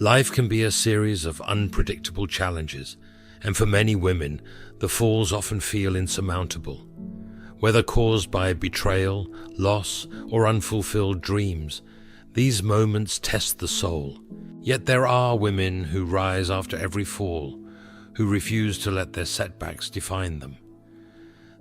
Life can be a series of unpredictable challenges, and for many women, the falls often feel insurmountable. Whether caused by betrayal, loss, or unfulfilled dreams, these moments test the soul. Yet there are women who rise after every fall, who refuse to let their setbacks define them.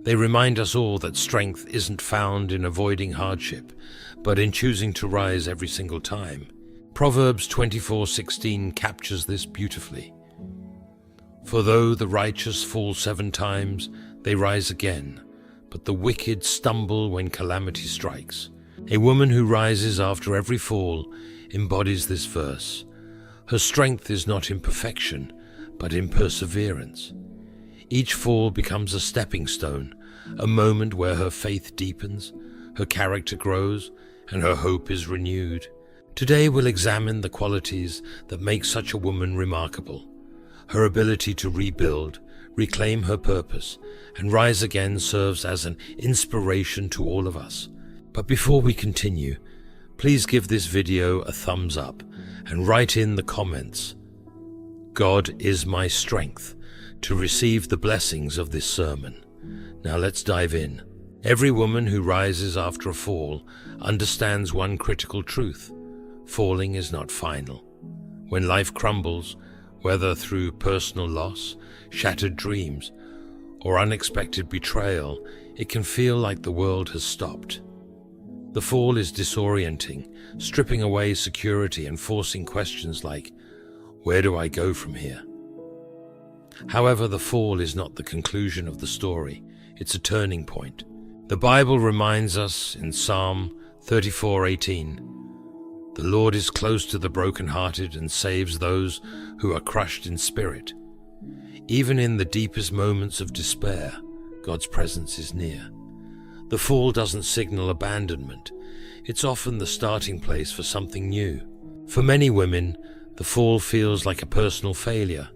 They remind us all that strength isn't found in avoiding hardship, but in choosing to rise every single time. Proverbs 24:16 captures this beautifully. For though the righteous fall 7 times, they rise again, but the wicked stumble when calamity strikes. A woman who rises after every fall embodies this verse. Her strength is not in perfection, but in perseverance. Each fall becomes a stepping stone, a moment where her faith deepens, her character grows, and her hope is renewed. Today we'll examine the qualities that make such a woman remarkable. Her ability to rebuild, reclaim her purpose, and rise again serves as an inspiration to all of us. But before we continue, please give this video a thumbs up and write in the comments, "God is my strength," to receive the blessings of this sermon. Now let's dive in. Every woman who rises after a fall understands one critical truth. Falling is not final. When life crumbles, whether through personal loss, shattered dreams, or unexpected betrayal, it can feel like the world has stopped. The fall is disorienting, stripping away security and forcing questions like, where do I go from here? However, the fall is not the conclusion of the story. It's a turning point. The Bible reminds us in Psalm 34:18, "The Lord is close to the brokenhearted and saves those who are crushed in spirit." Even in the deepest moments of despair, God's presence is near. The fall doesn't signal abandonment. It's often the starting place for something new. For many women, the fall feels like a personal failure.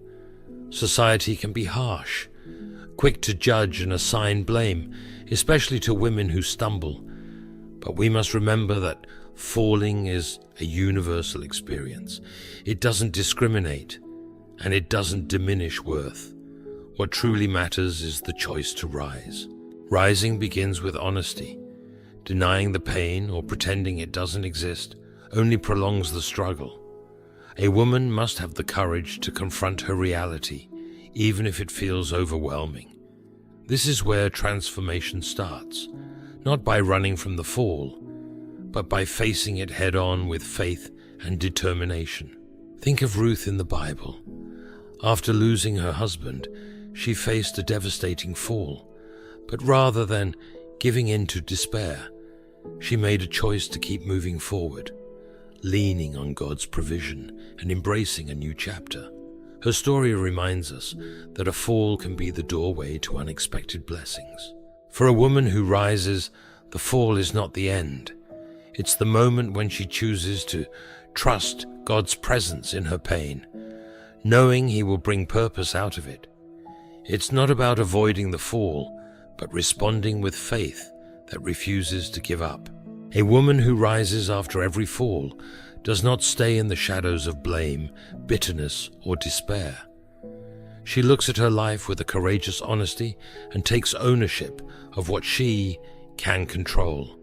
Society can be harsh, quick to judge and assign blame, especially to women who stumble. But we must remember that falling is a universal experience. It doesn't discriminate, and it doesn't diminish worth. What truly matters is the choice to rise. Rising begins with honesty. Denying the pain or pretending it doesn't exist only prolongs the struggle. A woman must have the courage to confront her reality, even if it feels overwhelming. This is where transformation starts, not by running from the fall, but by facing it head-on with faith and determination. Think of Ruth in the Bible. After losing her husband, she faced a devastating fall, but rather than giving in to despair, she made a choice to keep moving forward, leaning on God's provision and embracing a new chapter. Her story reminds us that a fall can be the doorway to unexpected blessings. For a woman who rises, the fall is not the end. It's the moment when she chooses to trust God's presence in her pain, knowing He will bring purpose out of it. It's not about avoiding the fall, but responding with faith that refuses to give up. A woman who rises after every fall does not stay in the shadows of blame, bitterness, or despair. She looks at her life with a courageous honesty and takes ownership of what she can control.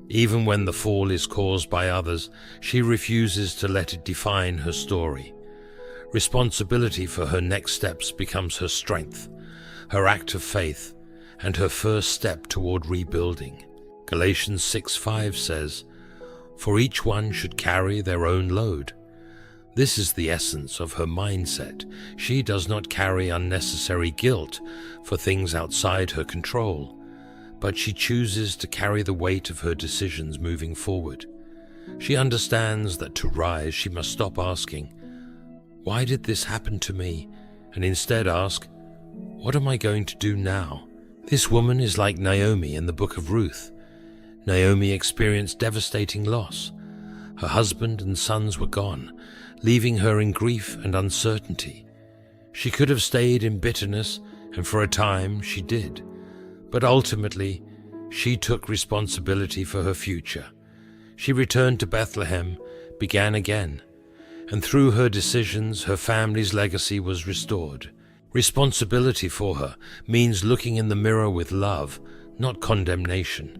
Even when the fall is caused by others, she refuses to let it define her story. Responsibility for her next steps becomes her strength, her act of faith, and her first step toward rebuilding. Galatians 6:5 says, "For each one should carry their own load." This is the essence of her mindset. She does not carry unnecessary guilt for things outside her control, but she chooses to carry the weight of her decisions moving forward. She understands that to rise, she must stop asking, "Why did this happen to me?" and instead ask, "What am I going to do now?" This woman is like Naomi in the book of Ruth. Naomi experienced devastating loss. Her husband and sons were gone, leaving her in grief and uncertainty. She could have stayed in bitterness, and for a time she did. But ultimately, she took responsibility for her future. She returned to Bethlehem, began again. And through her decisions, her family's legacy was restored. Responsibility for her means looking in the mirror with love, not condemnation.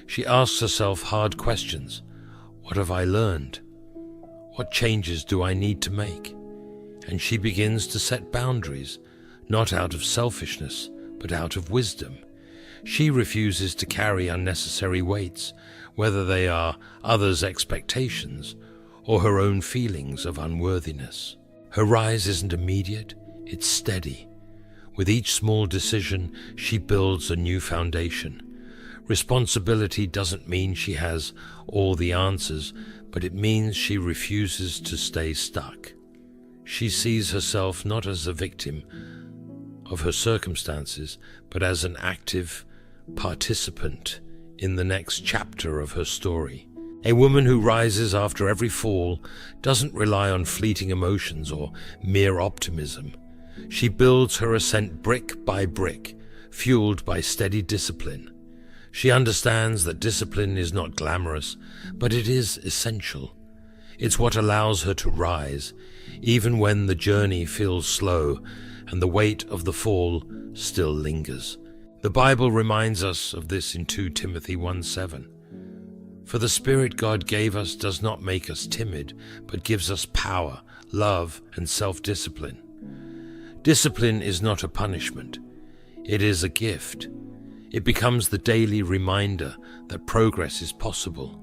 She asks herself hard questions. What have I learned? What changes do I need to make? And she begins to set boundaries, not out of selfishness, but out of wisdom. She refuses to carry unnecessary weights, whether they are others' expectations or her own feelings of unworthiness. Her rise isn't immediate, it's steady. With each small decision, she builds a new foundation. Responsibility doesn't mean she has all the answers, but it means she refuses to stay stuck. She sees herself not as a victim of her circumstances, but as an active participant in the next chapter of her story. A woman who rises after every fall doesn't rely on fleeting emotions or mere optimism. She builds her ascent brick by brick, fueled by steady discipline. She understands that discipline is not glamorous, but it is essential. It's what allows her to rise, even when the journey feels slow and the weight of the fall still lingers. The Bible reminds us of this in 2 Timothy 1:7. For the Spirit God gave us does not make us timid, but gives us power, love, and self-discipline. Discipline is not a punishment. It is a gift. It becomes the daily reminder that progress is possible,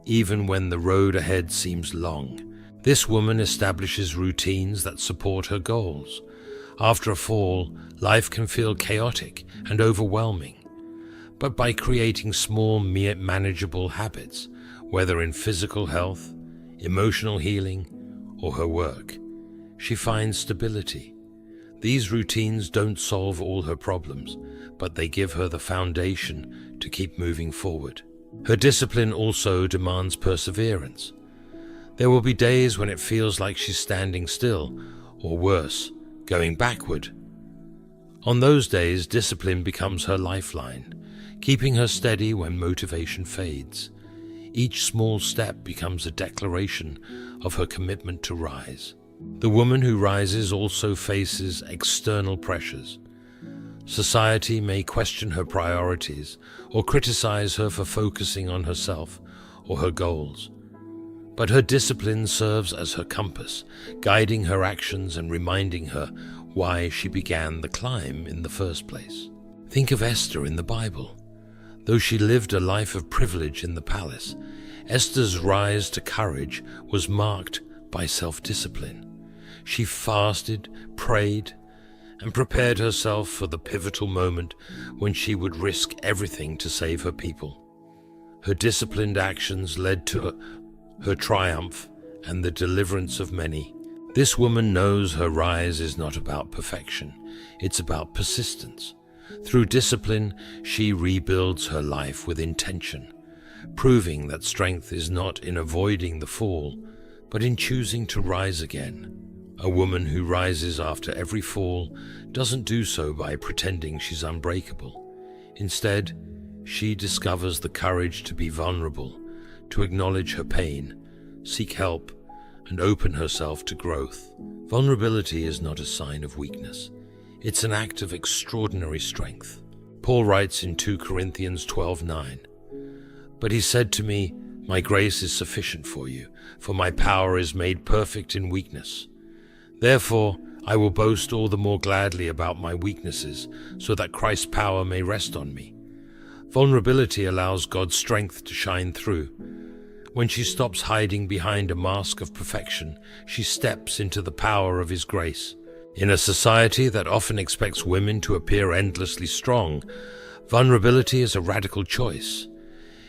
even when the road ahead seems long. This woman establishes routines that support her goals. After a fall, life can feel chaotic and overwhelming. But by creating small, manageable habits, whether in physical health, emotional healing, or her work, she finds stability. These routines don't solve all her problems, but they give her the foundation to keep moving forward. Her discipline also demands perseverance. There will be days when it feels like she's standing still, or worse, going backward. On those days, discipline becomes her lifeline, keeping her steady when motivation fades. Each small step becomes a declaration of her commitment to rise. The woman who rises also faces external pressures. Society may question her priorities or criticize her for focusing on herself or her goals. But her discipline serves as her compass, guiding her actions and reminding her why she began the climb in the first place. Think of Esther in the Bible. Though she lived a life of privilege in the palace, Esther's rise to courage was marked by self-discipline. She fasted, prayed, and prepared herself for the pivotal moment when she would risk everything to save her people. Her disciplined actions led to her triumph and the deliverance of many. This woman knows her rise is not about perfection, it's about persistence. Through discipline, she rebuilds her life with intention, proving that strength is not in avoiding the fall, but in choosing to rise again. A woman who rises after every fall doesn't do so by pretending she's unbreakable. Instead, she discovers the courage to be vulnerable, to acknowledge her pain, seek help, and open herself to growth. Vulnerability is not a sign of weakness. It's an act of extraordinary strength. Paul writes in 2 Corinthians 12:9, "But he said to me, 'My grace is sufficient for you, for my power is made perfect in weakness. Therefore, I will boast all the more gladly about my weaknesses, so that Christ's power may rest on me.'" Vulnerability allows God's strength to shine through. When she stops hiding behind a mask of perfection, she steps into the power of His grace. In a society that often expects women to appear endlessly strong, vulnerability is a radical choice.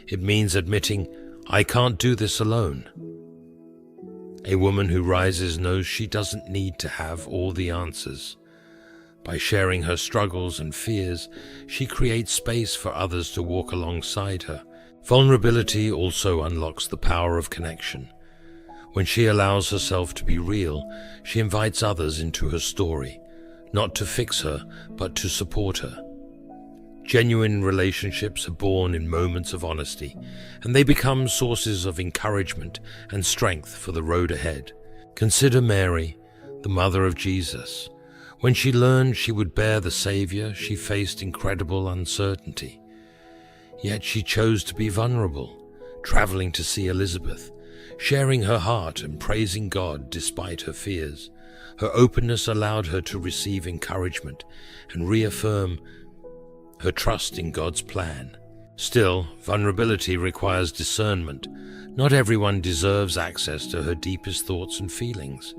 It means admitting, "I can't do this alone." A woman who rises knows she doesn't need to have all the answers. By sharing her struggles and fears, she creates space for others to walk alongside her. Vulnerability also unlocks the power of connection. When she allows herself to be real, she invites others into her story, not to fix her, but to support her. Genuine relationships are born in moments of honesty, and they become sources of encouragement and strength for the road ahead. Consider Mary, the mother of Jesus. When she learned she would bear the Savior, she faced incredible uncertainty. Yet she chose to be vulnerable, traveling to see Elizabeth, sharing her heart and praising God despite her fears. Her openness allowed her to receive encouragement and reaffirm her trust in God's plan. Still, vulnerability requires discernment. Not everyone deserves access to her deepest thoughts and feelings.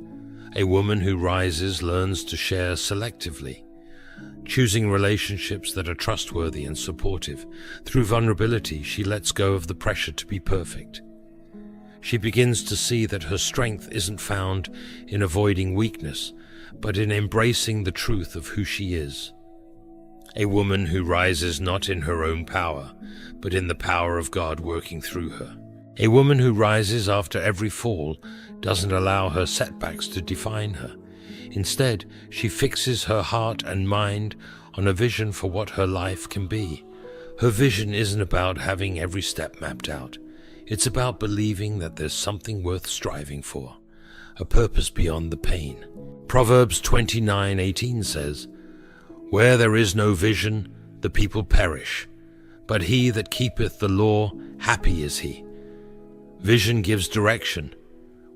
A woman who rises learns to share selectively, choosing relationships that are trustworthy and supportive. Through vulnerability, she lets go of the pressure to be perfect. She begins to see that her strength isn't found in avoiding weakness, but in embracing the truth of who she is. A woman who rises not in her own power, but in the power of God working through her. A woman who rises after every fall doesn't allow her setbacks to define her. Instead, she fixes her heart and mind on a vision for what her life can be. Her vision isn't about having every step mapped out. It's about believing that there's something worth striving for, a purpose beyond the pain. Proverbs 29:18 says, "Where there is no vision, the people perish, but he that keepeth the law, happy is he." Vision gives direction.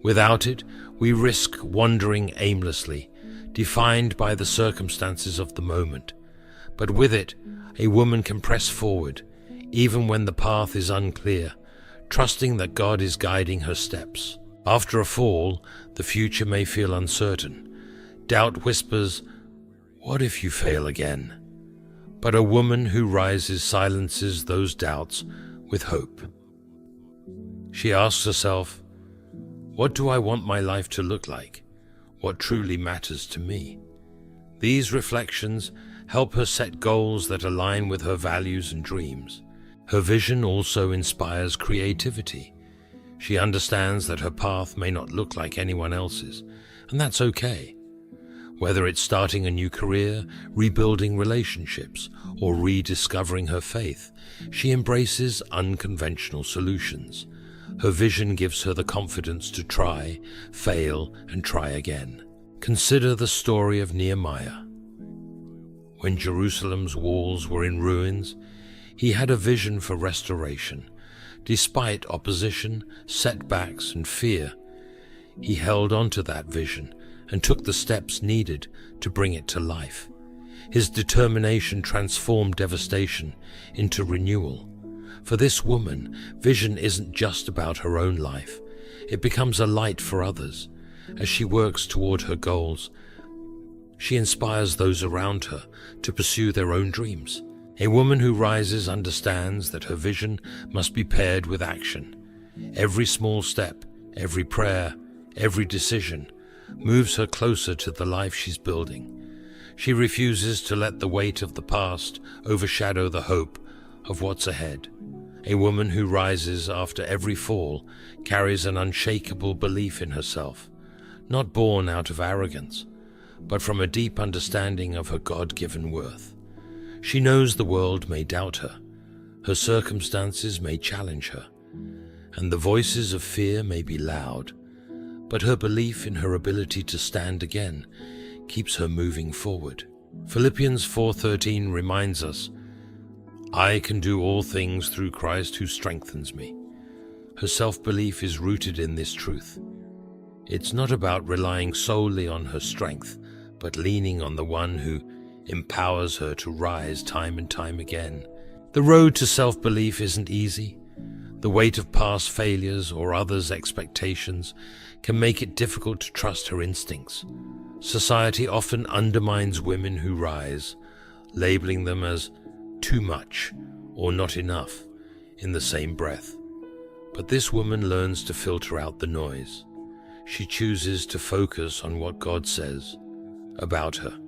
Without it, we risk wandering aimlessly, defined by the circumstances of the moment. But with it, a woman can press forward, even when the path is unclear, trusting that God is guiding her steps. After a fall, the future may feel uncertain. Doubt whispers, "What if you fail again?" But a woman who rises silences those doubts with hope. She asks herself, "What do I want my life to look like? What truly matters to me?" These reflections help her set goals that align with her values and dreams. Her vision also inspires creativity. She understands that her path may not look like anyone else's, and that's okay. Whether it's starting a new career, rebuilding relationships, or rediscovering her faith, she embraces unconventional solutions. Her vision gives her the confidence to try, fail, and try again. Consider the story of Nehemiah. When Jerusalem's walls were in ruins, he had a vision for restoration. Despite opposition, setbacks, and fear, he held on to that vision and took the steps needed to bring it to life. His determination transformed devastation into renewal. For this woman, vision isn't just about her own life. It becomes a light for others. As she works toward her goals, she inspires those around her to pursue their own dreams. A woman who rises understands that her vision must be paired with action. Every small step, every prayer, every decision moves her closer to the life she's building. She refuses to let the weight of the past overshadow the hope of what's ahead. A woman who rises after every fall carries an unshakable belief in herself, not born out of arrogance, but from a deep understanding of her God-given worth. She knows the world may doubt her, her circumstances may challenge her, and the voices of fear may be loud, but her belief in her ability to stand again keeps her moving forward. Philippians 4:13 reminds us, "I can do all things through Christ who strengthens me." Her self-belief is rooted in this truth. It's not about relying solely on her strength, but leaning on the one who empowers her to rise time and time again. The road to self-belief isn't easy. The weight of past failures or others' expectations can make it difficult to trust her instincts. Society often undermines women who rise, labeling them as too much or not enough in the same breath. But this woman learns to filter out the noise. She chooses to focus on what God says about her,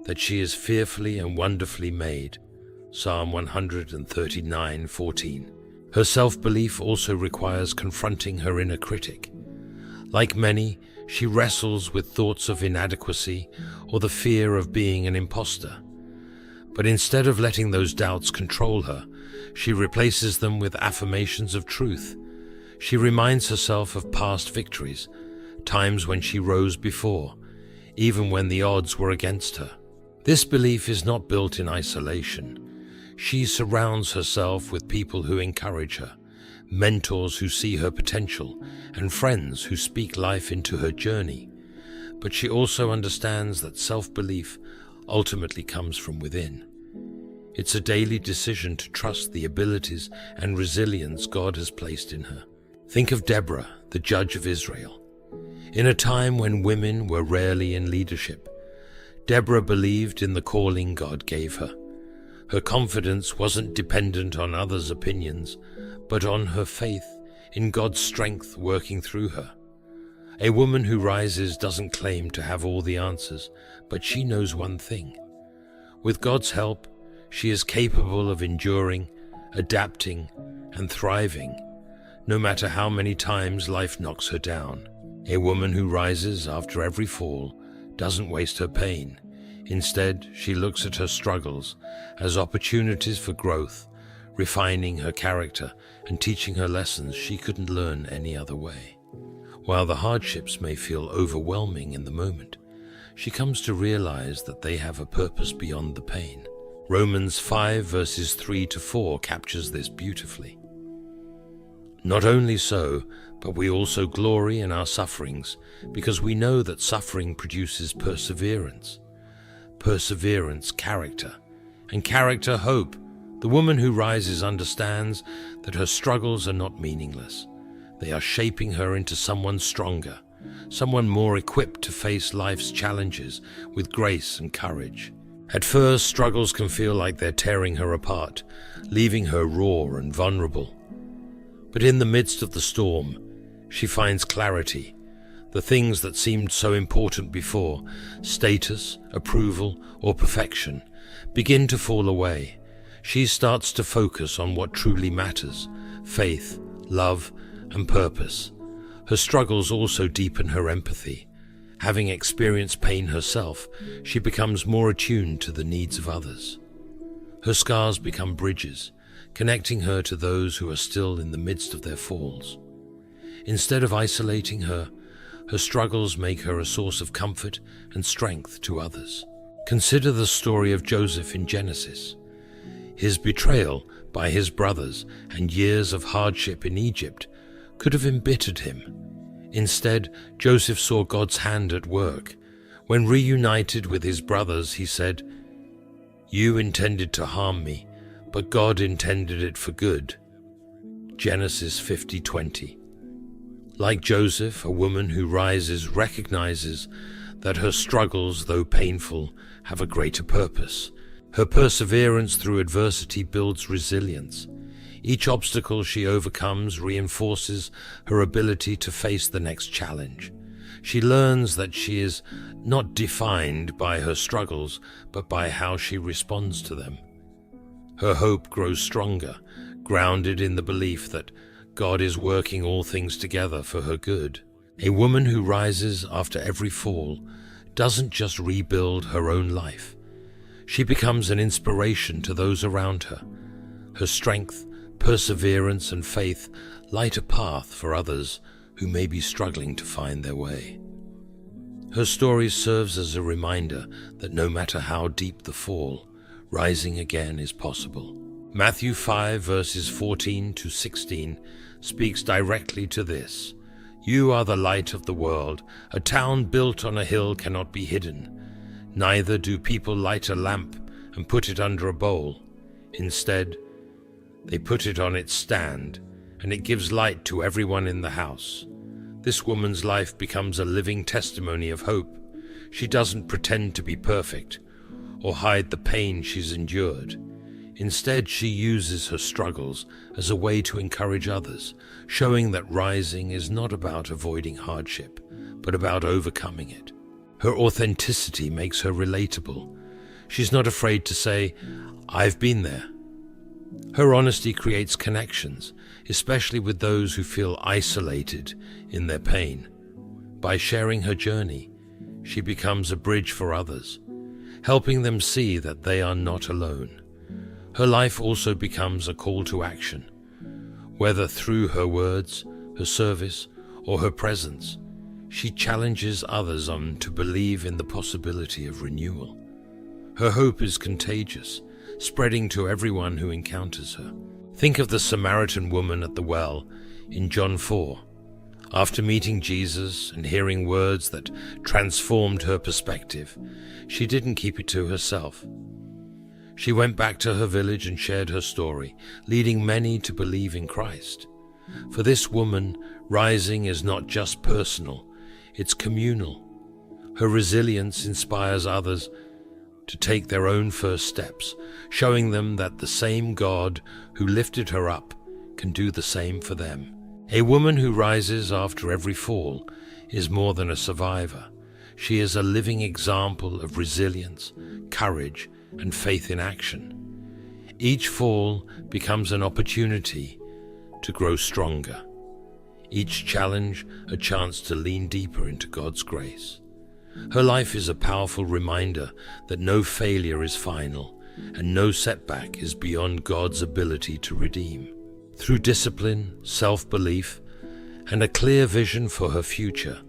that she is fearfully and wonderfully made. Psalm 139:14. Her self-belief also requires confronting her inner critic. Like many, she wrestles with thoughts of inadequacy or the fear of being an imposter. But instead of letting those doubts control her, she replaces them with affirmations of truth. She reminds herself of past victories, times when she rose before, even when the odds were against her. This belief is not built in isolation. She surrounds herself with people who encourage her, mentors who see her potential, and friends who speak life into her journey. But she also understands that self-belief ultimately comes from within. It's a daily decision to trust the abilities and resilience God has placed in her. Think of Deborah, the judge of Israel. In a time when women were rarely in leadership, Deborah believed in the calling God gave her. Her confidence wasn't dependent on others' opinions, but on her faith in God's strength working through her. A woman who rises doesn't claim to have all the answers, but she knows one thing. With God's help, she is capable of enduring, adapting, and thriving, no matter how many times life knocks her down. A woman who rises after every fall doesn't waste her pain. Instead, she looks at her struggles as opportunities for growth, refining her character and teaching her lessons she couldn't learn any other way. While the hardships may feel overwhelming in the moment, she comes to realize that they have a purpose beyond the pain. Romans 5 verses 3 to 4 captures this beautifully. Not only so, but we also glory in our sufferings, because we know that suffering produces perseverance. Perseverance, character, and character, hope. The woman who rises understands that her struggles are not meaningless. They are shaping her into someone stronger, someone more equipped to face life's challenges with grace and courage. At first, struggles can feel like they're tearing her apart, leaving her raw and vulnerable. But in the midst of the storm, she finds clarity. The things that seemed so important before, status, approval, or perfection, begin to fall away. She starts to focus on what truly matters: faith, love, and purpose. Her struggles also deepen her empathy. Having experienced pain herself, she becomes more attuned to the needs of others. Her scars become bridges, connecting her to those who are still in the midst of their falls. Instead of isolating her, her struggles make her a source of comfort and strength to others. Consider the story of Joseph in Genesis. His betrayal by his brothers and years of hardship in Egypt could have embittered him. Instead, Joseph saw God's hand at work. When reunited with his brothers, he said, "You intended to harm me, but God intended it for good." Genesis 50:20. Like Joseph, a woman who rises recognizes that her struggles, though painful, have a greater purpose. Her perseverance through adversity builds resilience. Each obstacle she overcomes reinforces her ability to face the next challenge. She learns that she is not defined by her struggles, but by how she responds to them. Her hope grows stronger, grounded in the belief that God is working all things together for her good. A woman who rises after every fall doesn't just rebuild her own life. She becomes an inspiration to those around her. Her strength, perseverance, and faith light a path for others who may be struggling to find their way. Her story serves as a reminder that no matter how deep the fall, rising again is possible. Matthew 5 verses 14 to 16 speaks directly to this. "You are the light of the world. A town built on a hill cannot be hidden. Neither do people light a lamp and put it under a bowl. Instead, they put it on its stand, and it gives light to everyone in the house." This woman's life becomes a living testimony of hope. She doesn't pretend to be perfect or hide the pain she's endured. Instead, she uses her struggles as a way to encourage others, showing that rising is not about avoiding hardship, but about overcoming it. Her authenticity makes her relatable. She's not afraid to say, "I've been there." Her honesty creates connections, especially with those who feel isolated in their pain. By sharing her journey, she becomes a bridge for others, helping them see that they are not alone. Her life also becomes a call to action. Whether through her words, her service, or her presence, she challenges others on to believe in the possibility of renewal. Her hope is contagious, spreading to everyone who encounters her. Think of the Samaritan woman at the well in John 4. After meeting Jesus and hearing words that transformed her perspective, she didn't keep it to herself. She went back to her village and shared her story, leading many to believe in Christ. For this woman, rising is not just personal, it's communal. Her resilience inspires others to take their own first steps, showing them that the same God who lifted her up can do the same for them. A woman who rises after every fall is more than a survivor. She is a living example of resilience, courage, and faith in action. Each fall becomes an opportunity to grow stronger. Each challenge a chance to lean deeper into God's grace. Her life is a powerful reminder that no failure is final and no setback is beyond God's ability to redeem. Through discipline, self-belief, and a clear vision for her future,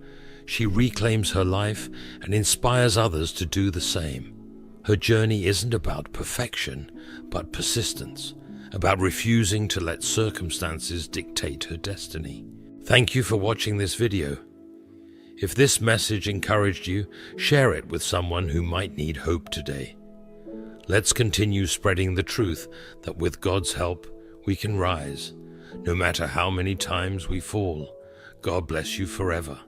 she reclaims her life and inspires others to do the same. Her journey isn't about perfection, but persistence, about refusing to let circumstances dictate her destiny. Thank you for watching this video. If this message encouraged you, share it with someone who might need hope today. Let's continue spreading the truth that with God's help, we can rise. No matter how many times we fall, God bless you forever.